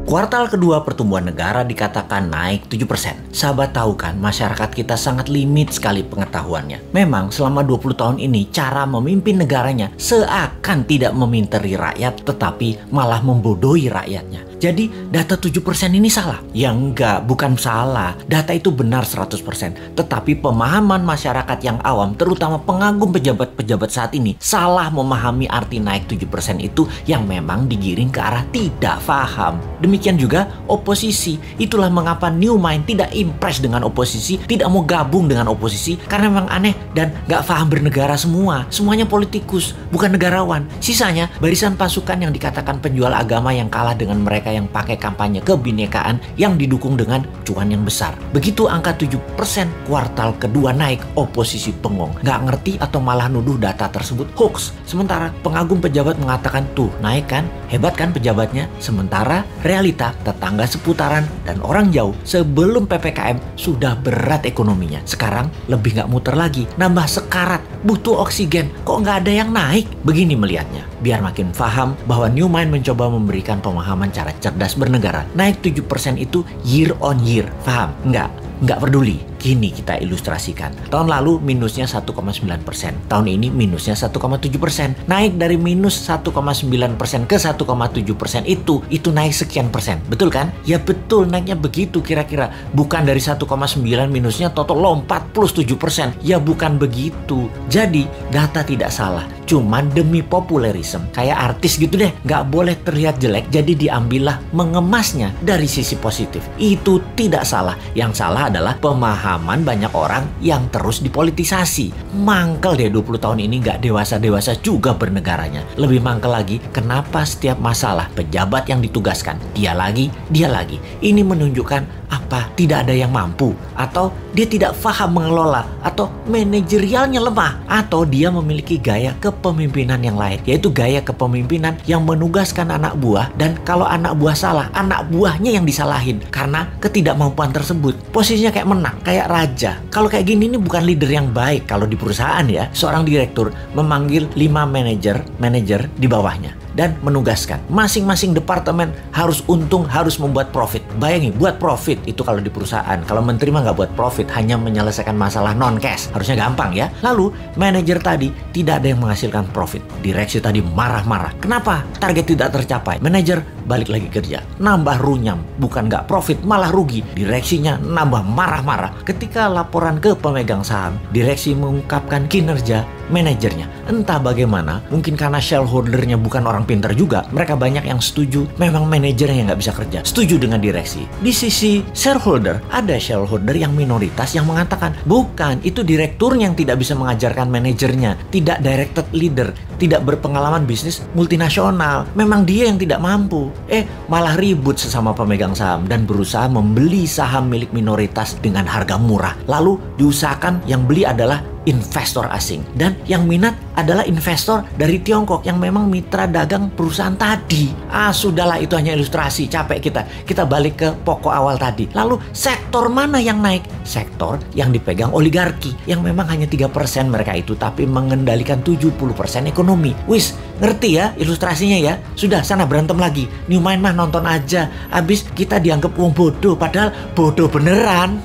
Kuartal kedua pertumbuhan negara dikatakan naik 7%. Sahabat tahu kan, masyarakat kita sangat limit sekali pengetahuannya. Memang selama 20 tahun ini cara memimpin negaranya seakan tidak meminteri rakyat tetapi malah membodohi rakyatnya. Jadi data 7% ini salah? Ya enggak, bukan salah. Data itu benar 100%. Tetapi pemahaman masyarakat yang awam, terutama pengagum pejabat-pejabat saat ini, salah memahami arti naik 7% itu yang memang digiring ke arah tidak paham. Demikian juga oposisi. Itulah mengapa New Mind tidak impress dengan oposisi, tidak mau gabung dengan oposisi, karena memang aneh dan gak paham bernegara semua. Semuanya politikus, bukan negarawan. Sisanya barisan pasukan yang dikatakan penjual agama yang kalah dengan mereka yang pakai kampanye kebinekaan yang didukung dengan cuan yang besar. Begitu angka 7% kuartal kedua naik, oposisi bengong. Gak ngerti atau malah nuduh data tersebut hoax. Sementara pengagum pejabat mengatakan tuh naik kan, hebat kan pejabatnya. Sementara realita tetangga seputaran dan orang jauh sebelum PPKM sudah berat ekonominya. Sekarang lebih gak muter lagi, nambah sekarat, butuh oksigen. Kok gak ada yang naik? Begini melihatnya. Biar makin paham bahwa New Mind mencoba memberikan pemahaman cara cerdas bernegara. Naik 7% itu year on year. Paham? Nggak peduli. Kini kita ilustrasikan. Tahun lalu minusnya 1,9%. Tahun ini minusnya 1,7%. Naik dari minus 1,9% ke 1,7% itu naik sekian persen. Betul kan? Ya betul, naiknya begitu kira-kira. Bukan dari 1,9 minusnya total lompat plus 7%. Ya bukan begitu. Jadi data tidak salah. Cuman demi populerisme. Kayak artis gitu deh. Nggak boleh terlihat jelek. Jadi diambillah mengemasnya dari sisi positif. Itu tidak salah. Yang salah adalah pemahaman banyak orang yang terus dipolitisasi. Mangkel deh 20 tahun ini gak dewasa-dewasa juga bernegaranya. Lebih mangkel lagi, kenapa setiap masalah pejabat yang ditugaskan dia lagi. Ini menunjukkan apa? Tidak ada yang mampu, atau dia tidak paham mengelola, atau manajerialnya lemah, atau dia memiliki gaya kepemimpinan yang lain, yaitu gaya kepemimpinan yang menugaskan anak buah, dan kalau anak buah salah, anak buahnya yang disalahin karena ketidakmampuan tersebut. Posisinya kayak menang, kayak raja. Kalau kayak gini ini bukan leader yang baik. Kalau di perusahaan ya, seorang direktur memanggil 5 manajer di bawahnya dan menugaskan masing-masing departemen harus untung, harus membuat profit. Bayangin, buat profit itu kalau di perusahaan. Kalau menteri mah nggak buat profit, hanya menyelesaikan masalah non cash. Harusnya gampang ya. Lalu manajer tadi tidak ada yang menghasilkan profit. Direksi tadi marah-marah. Kenapa? Target tidak tercapai. Manajer balik lagi kerja, nambah runyam, bukan nggak profit malah rugi. Direksinya nambah marah-marah. Ketika laporan ke pemegang saham, direksi mengungkapkan kinerja manajernya. Entah bagaimana, mungkin karena shareholdernya bukan orang pintar juga, mereka banyak yang setuju memang manajernya yang nggak bisa kerja, setuju dengan direksi. Di sisi shareholder, ada shareholder yang minoritas yang mengatakan bukan, itu direkturnya yang tidak bisa mengajarkan manajernya, tidak directed leader, tidak berpengalaman bisnis multinasional, memang dia yang tidak mampu. Malah ribut sesama pemegang saham dan berusaha membeli saham milik minoritas dengan harga murah. Lalu diusahakan yang beli adalah investor asing, dan yang minat adalah investor dari Tiongkok yang memang mitra dagang perusahaan tadi. Sudahlah, itu hanya ilustrasi, capek kita balik ke pokok awal tadi. Lalu sektor mana yang naik? Sektor yang dipegang oligarki, yang memang hanya 3% mereka itu, tapi mengendalikan 70% ekonomi. Wis, ngerti ya ilustrasinya ya? Sudah, sana berantem lagi. New Mind mah nonton aja, abis kita dianggap wong bodoh, padahal bodoh beneran.